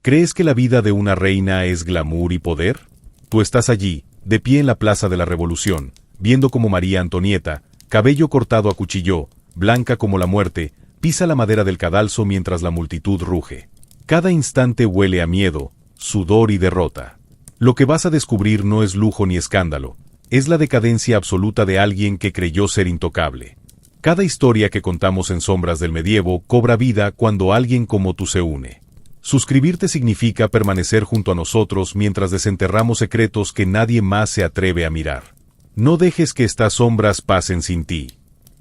¿Crees que la vida de una reina es glamour y poder? Tú estás allí, de pie en la Plaza de la Revolución, viendo como María Antonieta, cabello cortado a cuchillo, blanca como la muerte, pisa la madera del cadalso mientras la multitud ruge. Cada instante huele a miedo, sudor y derrota. Lo que vas a descubrir no es lujo ni escándalo, es la decadencia absoluta de alguien que creyó ser intocable. Cada historia que contamos en Sombras del Medievo cobra vida cuando alguien como tú se une. Suscribirte significa permanecer junto a nosotros mientras desenterramos secretos que nadie más se atreve a mirar. No dejes que estas sombras pasen sin ti.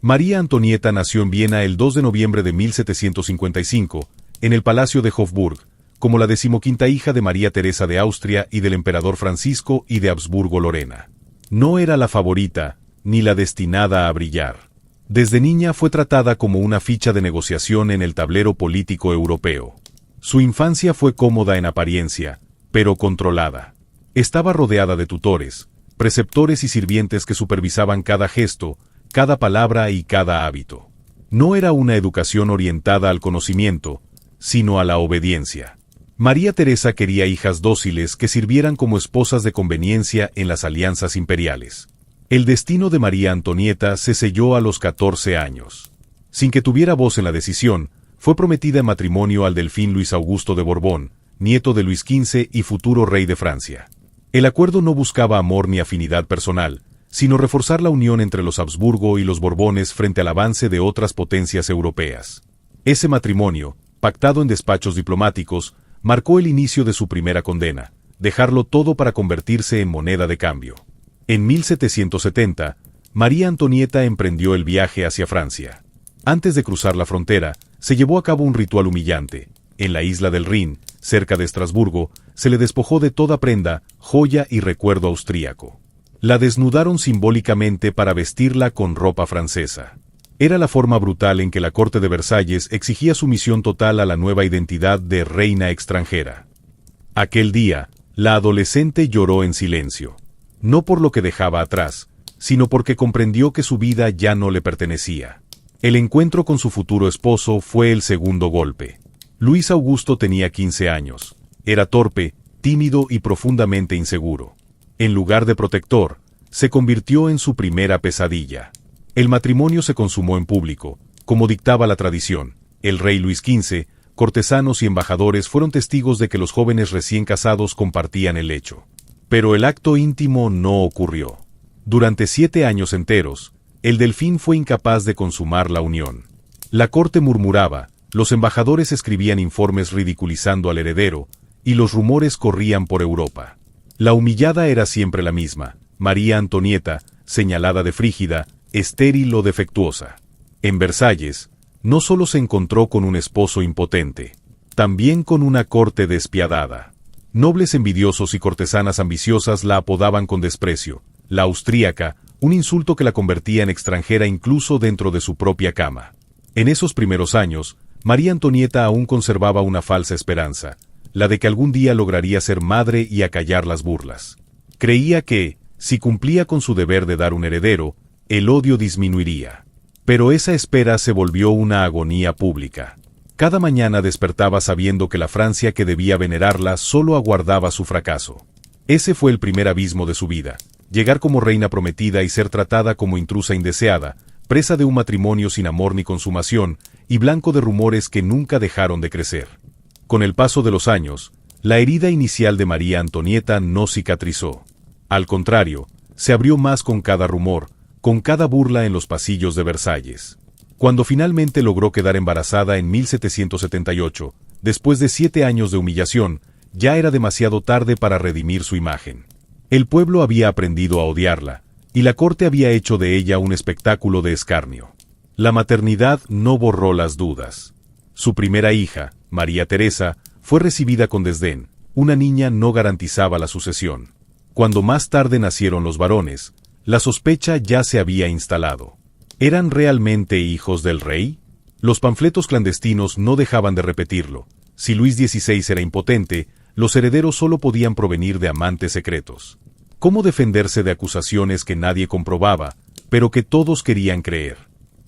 María Antonieta nació en Viena el 2 de noviembre de 1755, en el Palacio de Hofburg, como la 15ª hija de María Teresa de Austria y del emperador Francisco y de Habsburgo-Lorena. No era la favorita, ni la destinada a brillar. Desde niña fue tratada como una ficha de negociación en el tablero político europeo. Su infancia fue cómoda en apariencia, pero controlada. Estaba rodeada de tutores, preceptores y sirvientes que supervisaban cada gesto, cada palabra y cada hábito. No era una educación orientada al conocimiento, sino a la obediencia. María Teresa quería hijas dóciles que sirvieran como esposas de conveniencia en las alianzas imperiales. El destino de María Antonieta se selló a los 14 años. Sin que tuviera voz en la decisión, fue prometida en matrimonio al delfín Luis Augusto de Borbón, nieto de Luis XV y futuro rey de Francia. El acuerdo no buscaba amor ni afinidad personal, sino reforzar la unión entre los Habsburgo y los Borbones frente al avance de otras potencias europeas. Ese matrimonio, pactado en despachos diplomáticos, marcó el inicio de su primera condena, dejarlo todo para convertirse en moneda de cambio. En 1770, María Antonieta emprendió el viaje hacia Francia. Antes de cruzar la frontera, se llevó a cabo un ritual humillante. En la isla del Rin, cerca de Estrasburgo, se le despojó de toda prenda, joya y recuerdo austríaco. La desnudaron simbólicamente para vestirla con ropa francesa. Era la forma brutal en que la corte de Versalles exigía sumisión total a la nueva identidad de reina extranjera. Aquel día, la adolescente lloró en silencio. No por lo que dejaba atrás, sino porque comprendió que su vida ya no le pertenecía. El encuentro con su futuro esposo fue el segundo golpe. Luis Augusto tenía 15 años. Era torpe, tímido y profundamente inseguro. En lugar de protector, se convirtió en su primera pesadilla. El matrimonio se consumó en público, como dictaba la tradición. El rey Luis XV, cortesanos y embajadores fueron testigos de que los jóvenes recién casados compartían el lecho. Pero el acto íntimo no ocurrió. Durante 7 años enteros, el delfín fue incapaz de consumar la unión. La corte murmuraba, los embajadores escribían informes ridiculizando al heredero, y los rumores corrían por Europa. La humillada era siempre la misma, María Antonieta, señalada de frígida, estéril o defectuosa. En Versalles, no solo se encontró con un esposo impotente, también con una corte despiadada. Nobles envidiosos y cortesanas ambiciosas la apodaban con desprecio, la austríaca, un insulto que la convertía en extranjera incluso dentro de su propia cama. En esos primeros años, María Antonieta aún conservaba una falsa esperanza, la de que algún día lograría ser madre y acallar las burlas. Creía que, si cumplía con su deber de dar un heredero, el odio disminuiría. Pero esa espera se volvió una agonía pública. Cada mañana despertaba sabiendo que la Francia que debía venerarla solo aguardaba su fracaso. Ese fue el primer abismo de su vida, llegar como reina prometida y ser tratada como intrusa indeseada, presa de un matrimonio sin amor ni consumación, y blanco de rumores que nunca dejaron de crecer. Con el paso de los años, la herida inicial de María Antonieta no cicatrizó. Al contrario, se abrió más con cada rumor, con cada burla en los pasillos de Versalles. Cuando finalmente logró quedar embarazada en 1778, después de 7 años de humillación, ya era demasiado tarde para redimir su imagen. El pueblo había aprendido a odiarla, y la corte había hecho de ella un espectáculo de escarnio. La maternidad no borró las dudas. Su primera hija, María Teresa, fue recibida con desdén. Una niña no garantizaba la sucesión. Cuando más tarde nacieron los varones, la sospecha ya se había instalado. ¿Eran realmente hijos del rey? Los panfletos clandestinos no dejaban de repetirlo. Si Luis XVI era impotente, los herederos solo podían provenir de amantes secretos. ¿Cómo defenderse de acusaciones que nadie comprobaba, pero que todos querían creer?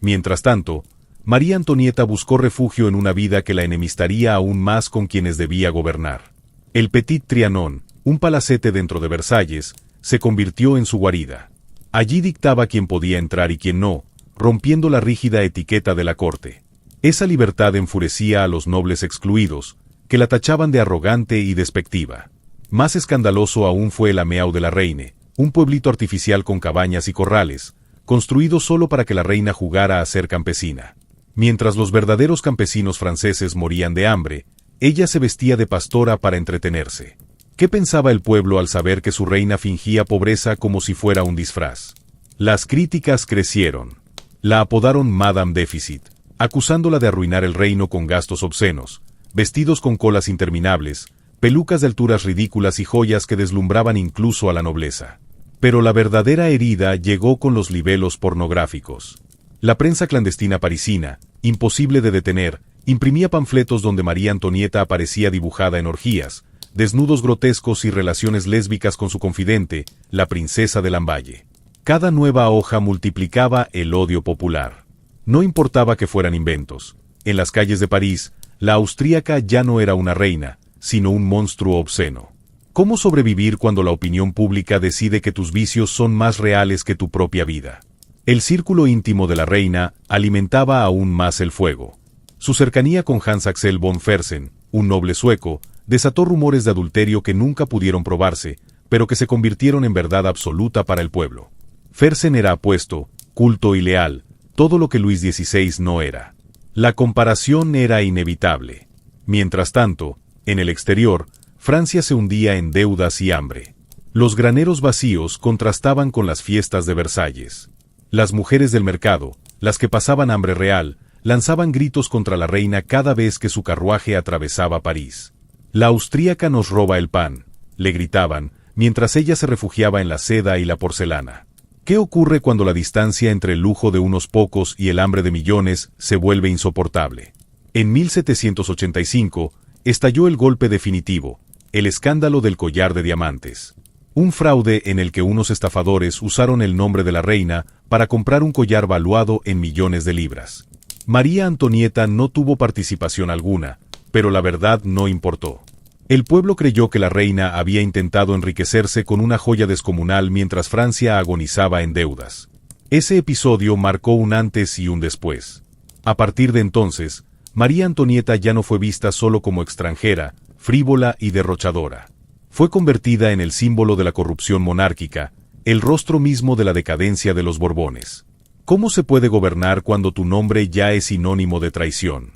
Mientras tanto, María Antonieta buscó refugio en una vida que la enemistaría aún más con quienes debía gobernar. El Petit Trianon, un palacete dentro de Versalles, se convirtió en su guarida. Allí dictaba quién podía entrar y quién no, rompiendo la rígida etiqueta de la corte. Esa libertad enfurecía a los nobles excluidos, que la tachaban de arrogante y despectiva. Más escandaloso aún fue el Ameau de la Reine, un pueblito artificial con cabañas y corrales, construido solo para que la reina jugara a ser campesina. Mientras los verdaderos campesinos franceses morían de hambre, ella se vestía de pastora para entretenerse. ¿Qué pensaba el pueblo al saber que su reina fingía pobreza como si fuera un disfraz? Las críticas crecieron. La apodaron Madame Déficit, acusándola de arruinar el reino con gastos obscenos, vestidos con colas interminables, pelucas de alturas ridículas y joyas que deslumbraban incluso a la nobleza. Pero la verdadera herida llegó con los libelos pornográficos. La prensa clandestina parisina, imposible de detener, imprimía panfletos donde María Antonieta aparecía dibujada en orgías, desnudos grotescos y relaciones lésbicas con su confidente, la princesa de Lamballe. Cada nueva hoja multiplicaba el odio popular. No importaba que fueran inventos. En las calles de París, la austríaca ya no era una reina, sino un monstruo obsceno. ¿Cómo sobrevivir cuando la opinión pública decide que tus vicios son más reales que tu propia vida? El círculo íntimo de la reina alimentaba aún más el fuego. Su cercanía con Hans Axel von Fersen, un noble sueco, desató rumores de adulterio que nunca pudieron probarse, pero que se convirtieron en verdad absoluta para el pueblo. Fersen era apuesto, culto y leal, todo lo que Luis XVI no era. La comparación era inevitable. Mientras tanto, en el exterior, Francia se hundía en deudas y hambre. Los graneros vacíos contrastaban con las fiestas de Versalles. Las mujeres del mercado, las que pasaban hambre real, lanzaban gritos contra la reina cada vez que su carruaje atravesaba París. La austríaca nos roba el pan, le gritaban, mientras ella se refugiaba en la seda y la porcelana. ¿Qué ocurre cuando la distancia entre el lujo de unos pocos y el hambre de millones se vuelve insoportable? En 1785, estalló el golpe definitivo, el escándalo del collar de diamantes. Un fraude en el que unos estafadores usaron el nombre de la reina para comprar un collar valuado en millones de libras. María Antonieta no tuvo participación alguna, pero la verdad no importó. El pueblo creyó que la reina había intentado enriquecerse con una joya descomunal mientras Francia agonizaba en deudas. Ese episodio marcó un antes y un después. A partir de entonces, María Antonieta ya no fue vista solo como extranjera, frívola y derrochadora. Fue convertida en el símbolo de la corrupción monárquica, el rostro mismo de la decadencia de los Borbones. ¿Cómo se puede gobernar cuando tu nombre ya es sinónimo de traición?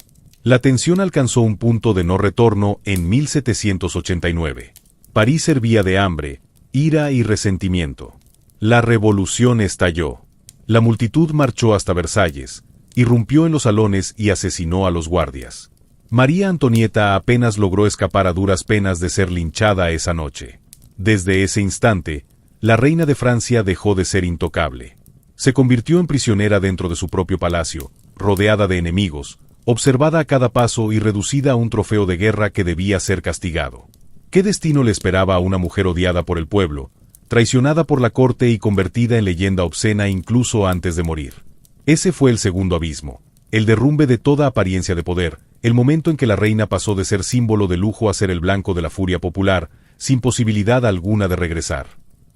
La tensión alcanzó un punto de no retorno en 1789. París hervía de hambre, ira y resentimiento. La revolución estalló. La multitud marchó hasta Versalles, irrumpió en los salones y asesinó a los guardias. María Antonieta apenas logró escapar a duras penas de ser linchada esa noche. Desde ese instante, la reina de Francia dejó de ser intocable. Se convirtió en prisionera dentro de su propio palacio, rodeada de enemigos, observada a cada paso y reducida a un trofeo de guerra que debía ser castigado. ¿Qué destino le esperaba a una mujer odiada por el pueblo, traicionada por la corte y convertida en leyenda obscena incluso antes de morir? Ese fue el segundo abismo, el derrumbe de toda apariencia de poder, el momento en que la reina pasó de ser símbolo de lujo a ser el blanco de la furia popular, sin posibilidad alguna de regresar.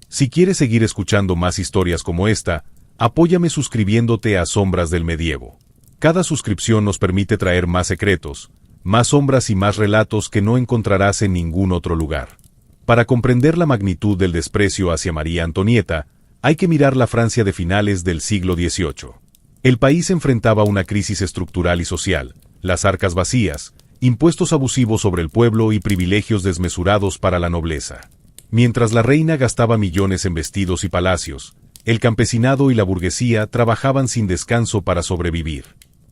Si quieres seguir escuchando más historias como esta, apóyame suscribiéndote a Sombras del Medievo. Cada suscripción nos permite traer más secretos, más sombras y más relatos que no encontrarás en ningún otro lugar. Para comprender la magnitud del desprecio hacia María Antonieta, hay que mirar la Francia de finales del siglo XVIII. El país enfrentaba una crisis estructural y social, las arcas vacías, impuestos abusivos sobre el pueblo y privilegios desmesurados para la nobleza. Mientras la reina gastaba millones en vestidos y palacios, el campesinado y la burguesía trabajaban sin descanso para sobrevivir.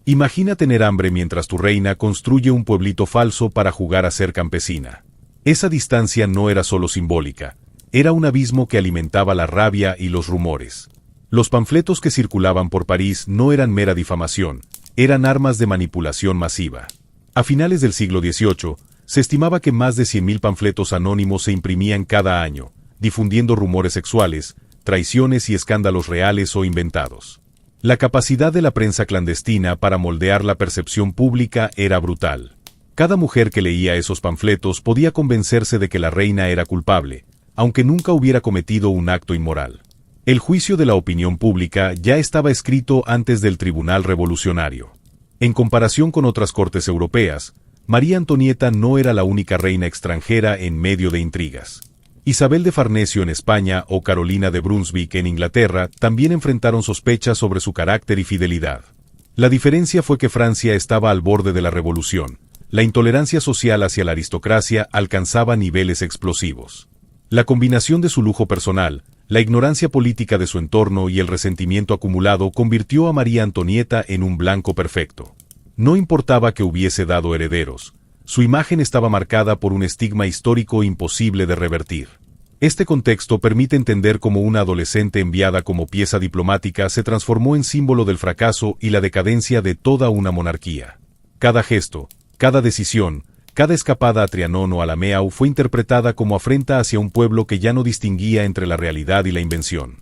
Imagina tener hambre mientras tu reina construye un pueblito falso para jugar a ser campesina. Esa distancia no era solo simbólica, era un abismo que alimentaba la rabia y los rumores. Los panfletos que circulaban por París no eran mera difamación, eran armas de manipulación masiva. A finales del siglo XVIII, se estimaba que más de 100.000 panfletos anónimos se imprimían cada año, difundiendo rumores sexuales, traiciones y escándalos reales o inventados. La capacidad de la prensa clandestina para moldear la percepción pública era brutal. Cada mujer que leía esos panfletos podía convencerse de que la reina era culpable, aunque nunca hubiera cometido un acto inmoral. El juicio de la opinión pública ya estaba escrito antes del Tribunal Revolucionario. En comparación con otras cortes europeas, María Antonieta no era la única reina extranjera en medio de intrigas. Isabel de Farnesio en España o Carolina de Brunswick en Inglaterra también enfrentaron sospechas sobre su carácter y fidelidad. La diferencia fue que Francia estaba al borde de la revolución. La intolerancia social hacia la aristocracia alcanzaba niveles explosivos. La combinación de su lujo personal, la ignorancia política de su entorno y el resentimiento acumulado convirtió a María Antonieta en un blanco perfecto. No importaba que hubiese dado herederos. Su imagen estaba marcada por un estigma histórico imposible de revertir. Este contexto permite entender cómo una adolescente enviada como pieza diplomática se transformó en símbolo del fracaso y la decadencia de toda una monarquía. Cada gesto, cada decisión, cada escapada a Trianon o a la Meau fue interpretada como afrenta hacia un pueblo que ya no distinguía entre la realidad y la invención.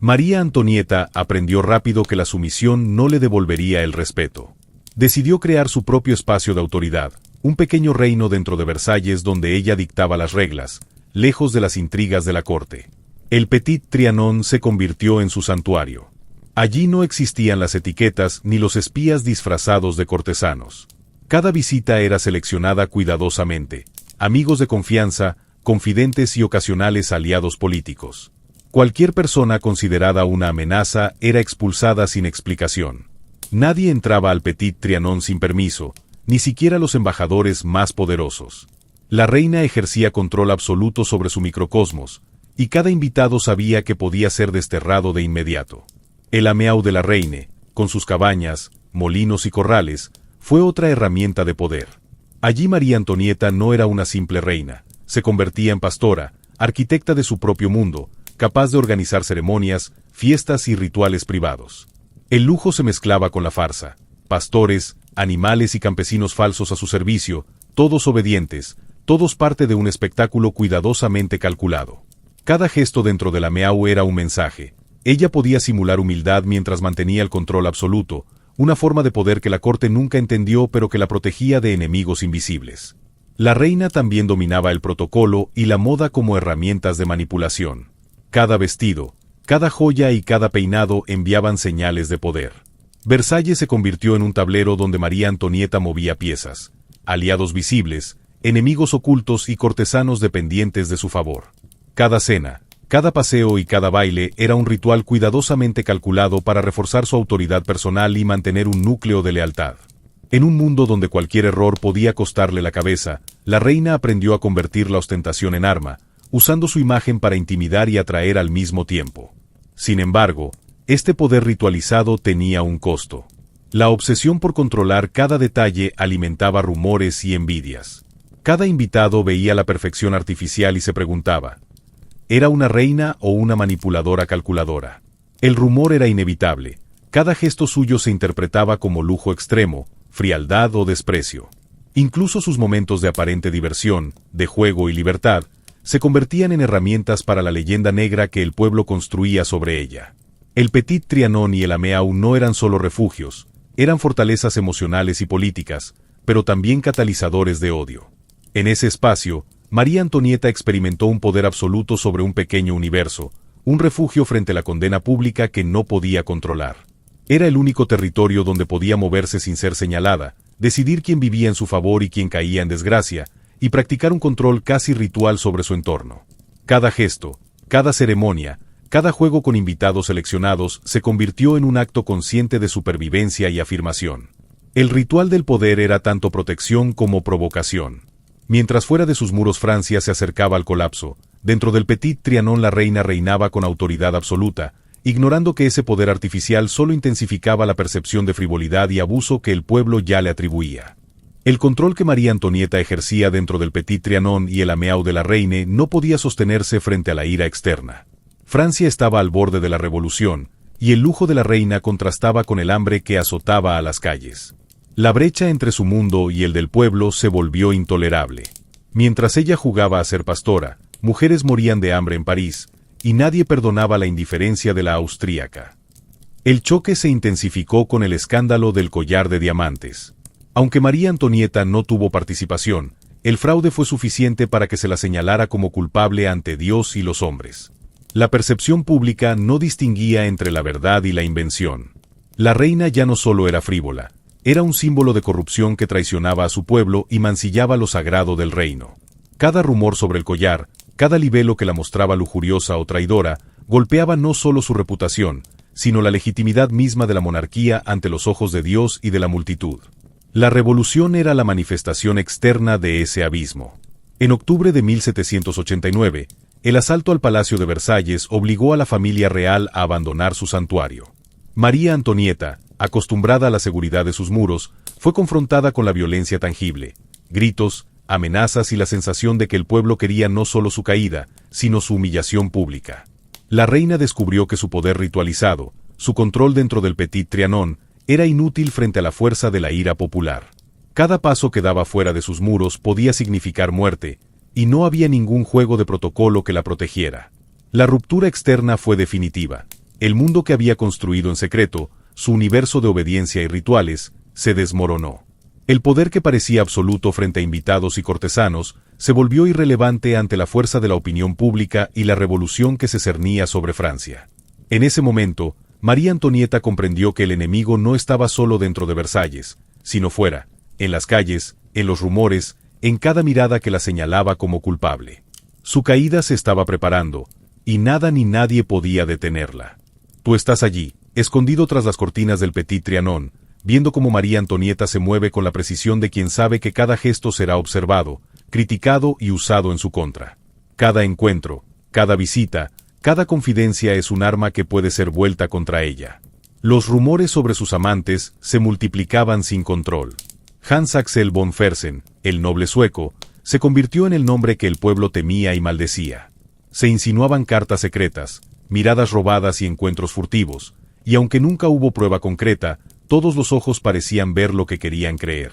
María Antonieta aprendió rápido que la sumisión no le devolvería el respeto. Decidió crear su propio espacio de autoridad, un pequeño reino dentro de Versalles donde ella dictaba las reglas, lejos de las intrigas de la corte. El Petit Trianon se convirtió en su santuario. Allí no existían las etiquetas ni los espías disfrazados de cortesanos. Cada visita era seleccionada cuidadosamente, amigos de confianza, confidentes y ocasionales aliados políticos. Cualquier persona considerada una amenaza era expulsada sin explicación. Nadie entraba al Petit Trianon sin permiso, ni siquiera los embajadores más poderosos. La reina ejercía control absoluto sobre su microcosmos, y cada invitado sabía que podía ser desterrado de inmediato. El ameau de la reine, con sus cabañas, molinos y corrales, fue otra herramienta de poder. Allí María Antonieta no era una simple reina, se convertía en pastora, arquitecta de su propio mundo, capaz de organizar ceremonias, fiestas y rituales privados. El lujo se mezclaba con la farsa. Pastores, animales y campesinos falsos a su servicio, todos obedientes, todos parte de un espectáculo cuidadosamente calculado. Cada gesto dentro de la Meau era un mensaje. Ella podía simular humildad mientras mantenía el control absoluto, una forma de poder que la corte nunca entendió pero que la protegía de enemigos invisibles. La reina también dominaba el protocolo y la moda como herramientas de manipulación. Cada vestido, cada joya y cada peinado enviaban señales de poder. Versalles se convirtió en un tablero donde María Antonieta movía piezas, aliados visibles, enemigos ocultos y cortesanos dependientes de su favor. Cada cena, cada paseo y cada baile era un ritual cuidadosamente calculado para reforzar su autoridad personal y mantener un núcleo de lealtad. En un mundo donde cualquier error podía costarle la cabeza, la reina aprendió a convertir la ostentación en arma, usando su imagen para intimidar y atraer al mismo tiempo. Sin embargo, este poder ritualizado tenía un costo. La obsesión por controlar cada detalle alimentaba rumores y envidias. Cada invitado veía la perfección artificial y se preguntaba, ¿era una reina o una manipuladora calculadora? El rumor era inevitable. Cada gesto suyo se interpretaba como lujo extremo, frialdad o desprecio. Incluso sus momentos de aparente diversión, de juego y libertad, se convertían en herramientas para la leyenda negra que el pueblo construía sobre ella. El Petit Trianon y el Ameau no eran solo refugios, eran fortalezas emocionales y políticas, pero también catalizadores de odio. En ese espacio, María Antonieta experimentó un poder absoluto sobre un pequeño universo, un refugio frente a la condena pública que no podía controlar. Era el único territorio donde podía moverse sin ser señalada, decidir quién vivía en su favor y quién caía en desgracia, y practicar un control casi ritual sobre su entorno. Cada gesto, cada ceremonia, cada juego con invitados seleccionados se convirtió en un acto consciente de supervivencia y afirmación. El ritual del poder era tanto protección como provocación. Mientras fuera de sus muros Francia se acercaba al colapso, dentro del Petit Trianon la reina reinaba con autoridad absoluta, ignorando que ese poder artificial solo intensificaba la percepción de frivolidad y abuso que el pueblo ya le atribuía. El control que María Antonieta ejercía dentro del Petit Trianon y el Ameau de la reine no podía sostenerse frente a la ira externa. Francia estaba al borde de la revolución, y el lujo de la reina contrastaba con el hambre que azotaba a las calles. La brecha entre su mundo y el del pueblo se volvió intolerable. Mientras ella jugaba a ser pastora, mujeres morían de hambre en París, y nadie perdonaba la indiferencia de la austríaca. El choque se intensificó con el escándalo del collar de diamantes. Aunque María Antonieta no tuvo participación, el fraude fue suficiente para que se la señalara como culpable ante Dios y los hombres. La percepción pública no distinguía entre la verdad y la invención. La reina ya no solo era frívola, era un símbolo de corrupción que traicionaba a su pueblo y mancillaba lo sagrado del reino. Cada rumor sobre el collar, cada libelo que la mostraba lujuriosa o traidora, golpeaba no solo su reputación, sino la legitimidad misma de la monarquía ante los ojos de Dios y de la multitud. La revolución era la manifestación externa de ese abismo. En octubre de 1789, el asalto al Palacio de Versalles obligó a la familia real a abandonar su santuario. María Antonieta, acostumbrada a la seguridad de sus muros, fue confrontada con la violencia tangible, gritos, amenazas y la sensación de que el pueblo quería no solo su caída, sino su humillación pública. La reina descubrió que su poder ritualizado, su control dentro del Petit Trianon, era inútil frente a la fuerza de la ira popular. Cada paso que daba fuera de sus muros podía significar muerte, y no había ningún juego de protocolo que la protegiera. La ruptura externa fue definitiva. El mundo que había construido en secreto, su universo de obediencia y rituales, se desmoronó. El poder que parecía absoluto frente a invitados y cortesanos, se volvió irrelevante ante la fuerza de la opinión pública y la revolución que se cernía sobre Francia. En ese momento, María Antonieta comprendió que el enemigo no estaba solo dentro de Versalles, sino fuera, en las calles, en los rumores, en cada mirada que la señalaba como culpable. Su caída se estaba preparando, y nada ni nadie podía detenerla. Tú estás allí, escondido tras las cortinas del Petit Trianon, viendo cómo María Antonieta se mueve con la precisión de quien sabe que cada gesto será observado, criticado y usado en su contra. Cada encuentro, cada visita, cada confidencia es un arma que puede ser vuelta contra ella. Los rumores sobre sus amantes se multiplicaban sin control. Hans Axel von Fersen, el noble sueco, se convirtió en el nombre que el pueblo temía y maldecía. Se insinuaban cartas secretas, miradas robadas y encuentros furtivos, y aunque nunca hubo prueba concreta, todos los ojos parecían ver lo que querían creer.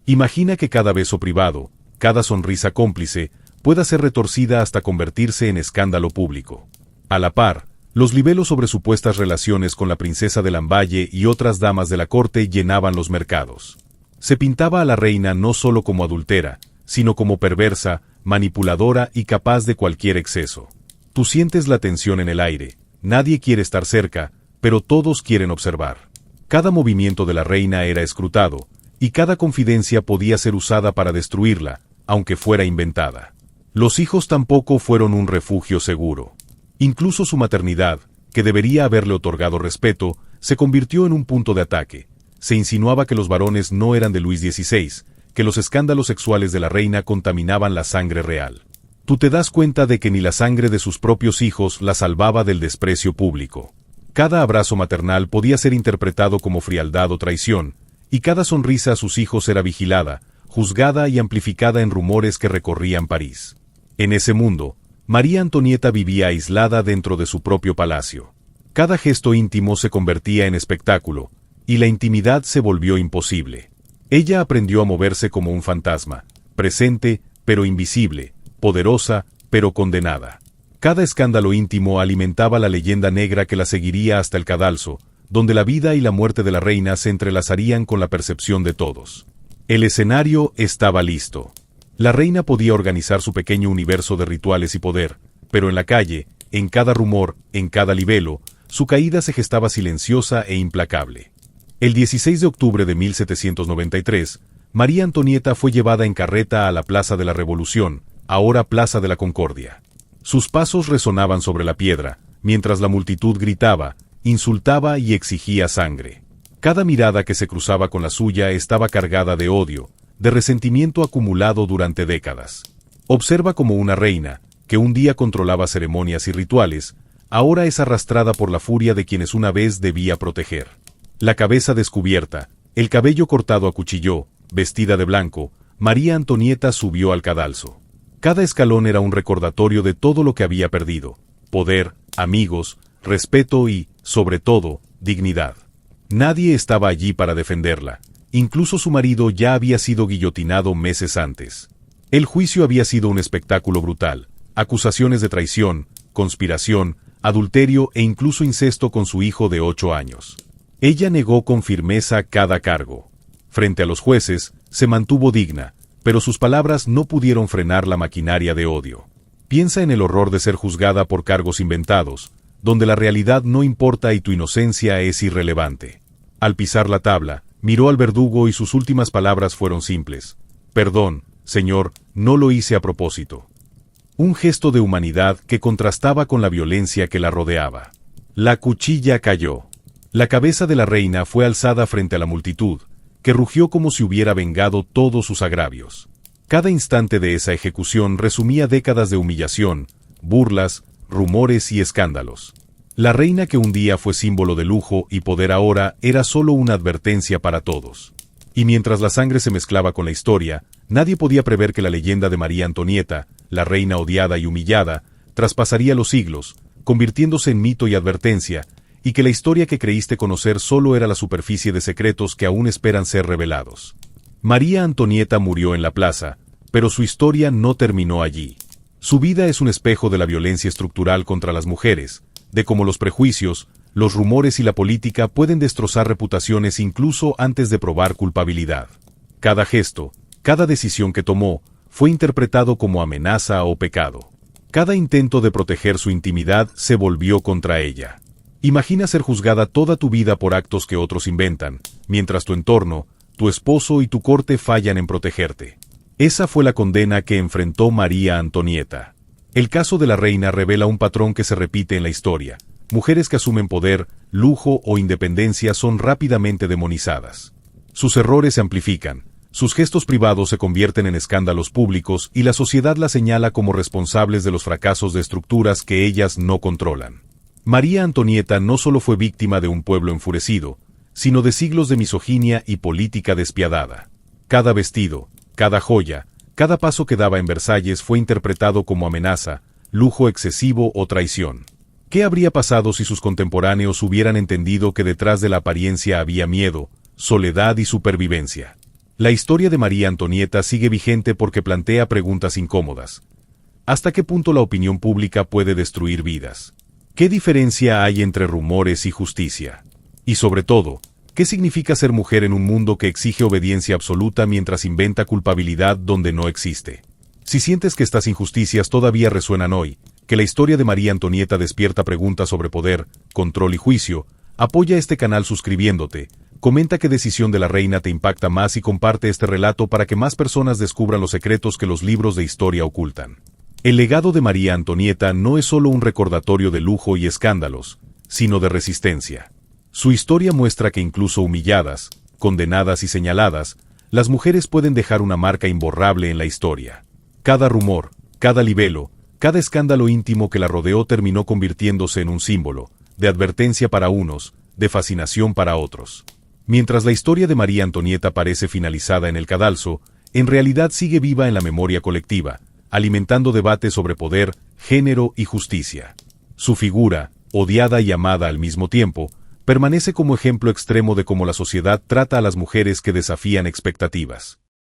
Imagina que cada beso privado, cada sonrisa cómplice, pueda ser retorcida hasta convertirse en escándalo público. A la par, los libelos sobre supuestas relaciones con la princesa de Lamballe y otras damas de la corte llenaban los mercados. Se pintaba a la reina no solo como adúltera, sino como perversa, manipuladora y capaz de cualquier exceso. Tú sientes la tensión en el aire, nadie quiere estar cerca, pero todos quieren observar. Cada movimiento de la reina era escrutado, y cada confidencia podía ser usada para destruirla, aunque fuera inventada. Los hijos tampoco fueron un refugio seguro. Incluso su maternidad, que debería haberle otorgado respeto, se convirtió en un punto de ataque. Se insinuaba que los varones no eran de Luis XVI, que los escándalos sexuales de la reina contaminaban la sangre real. Tú te das cuenta de que ni la sangre de sus propios hijos la salvaba del desprecio público. Cada abrazo maternal podía ser interpretado como frialdad o traición, y cada sonrisa a sus hijos era vigilada, juzgada y amplificada en rumores que recorrían París. En ese mundo, María Antonieta vivía aislada dentro de su propio palacio. Cada gesto íntimo se convertía en espectáculo, y la intimidad se volvió imposible. Ella aprendió a moverse como un fantasma, presente, pero invisible, poderosa, pero condenada. Cada escándalo íntimo alimentaba la leyenda negra que la seguiría hasta el cadalso, donde la vida y la muerte de la reina se entrelazarían con la percepción de todos. El escenario estaba listo. La reina podía organizar su pequeño universo de rituales y poder, pero en la calle, en cada rumor, en cada libelo, su caída se gestaba silenciosa e implacable. El 16 de octubre de 1793, María Antonieta fue llevada en carreta a la Plaza de la Revolución, ahora Plaza de la Concordia. Sus pasos resonaban sobre la piedra, mientras la multitud gritaba, insultaba y exigía sangre. Cada mirada que se cruzaba con la suya estaba cargada de odio, de resentimiento acumulado durante décadas. Observa cómo una reina, que un día controlaba ceremonias y rituales, ahora es arrastrada por la furia de quienes una vez debía proteger. La cabeza descubierta, el cabello cortado a cuchillo, vestida de blanco, María Antonieta subió al cadalso. Cada escalón era un recordatorio de todo lo que había perdido: poder, amigos, respeto y, sobre todo, dignidad. Nadie estaba allí para defenderla. Incluso su marido ya había sido guillotinado meses antes. El juicio había sido un espectáculo brutal: acusaciones de traición, conspiración, adulterio e incluso incesto con su hijo de 8 años. Ella negó con firmeza cada cargo. Frente a los jueces, se mantuvo digna, pero sus palabras no pudieron frenar la maquinaria de odio. Piensa en el horror de ser juzgada por cargos inventados, donde la realidad no importa y tu inocencia es irrelevante. Al pisar la tabla, miró al verdugo y sus últimas palabras fueron simples. Perdón, señor, no lo hice a propósito. Un gesto de humanidad que contrastaba con la violencia que la rodeaba. La cuchilla cayó. La cabeza de la reina fue alzada frente a la multitud, que rugió como si hubiera vengado todos sus agravios. Cada instante de esa ejecución resumía décadas de humillación, burlas, rumores y escándalos. La reina que un día fue símbolo de lujo y poder ahora era solo una advertencia para todos. Y mientras la sangre se mezclaba con la historia, nadie podía prever que la leyenda de María Antonieta, la reina odiada y humillada, traspasaría los siglos, convirtiéndose en mito y advertencia, y que la historia que creíste conocer solo era la superficie de secretos que aún esperan ser revelados. María Antonieta murió en la plaza, pero su historia no terminó allí. Su vida es un espejo de la violencia estructural contra las mujeres, de cómo los prejuicios, los rumores y la política pueden destrozar reputaciones incluso antes de probar culpabilidad. Cada gesto, cada decisión que tomó, fue interpretado como amenaza o pecado. Cada intento de proteger su intimidad se volvió contra ella. Imagina ser juzgada toda tu vida por actos que otros inventan, mientras tu entorno, tu esposo y tu corte fallan en protegerte. Esa fue la condena que enfrentó María Antonieta. El caso de la reina revela un patrón que se repite en la historia. Mujeres que asumen poder, lujo o independencia son rápidamente demonizadas. Sus errores se amplifican, sus gestos privados se convierten en escándalos públicos y la sociedad las señala como responsables de los fracasos de estructuras que ellas no controlan. María Antonieta no solo fue víctima de un pueblo enfurecido, sino de siglos de misoginia y política despiadada. Cada vestido, cada joya, cada paso que daba en Versalles fue interpretado como amenaza, lujo excesivo o traición. ¿Qué habría pasado si sus contemporáneos hubieran entendido que detrás de la apariencia había miedo, soledad y supervivencia? La historia de María Antonieta sigue vigente porque plantea preguntas incómodas. ¿Hasta qué punto la opinión pública puede destruir vidas? ¿Qué diferencia hay entre rumores y justicia? Y sobre todo, ¿qué significa ser mujer en un mundo que exige obediencia absoluta mientras inventa culpabilidad donde no existe? Si sientes que estas injusticias todavía resuenan hoy, que la historia de María Antonieta despierta preguntas sobre poder, control y juicio, apoya este canal suscribiéndote, comenta qué decisión de la reina te impacta más y comparte este relato para que más personas descubran los secretos que los libros de historia ocultan. El legado de María Antonieta no es solo un recordatorio de lujo y escándalos, sino de resistencia. Su historia muestra que incluso humilladas, condenadas y señaladas, las mujeres pueden dejar una marca imborrable en la historia. Cada rumor, cada libelo, cada escándalo íntimo que la rodeó terminó convirtiéndose en un símbolo, de advertencia para unos, de fascinación para otros. Mientras la historia de María Antonieta parece finalizada en el cadalso, en realidad sigue viva en la memoria colectiva, alimentando debates sobre poder, género y justicia. Su figura, odiada y amada al mismo tiempo, permanece como ejemplo extremo de cómo la sociedad trata a las mujeres que desafían expectativas.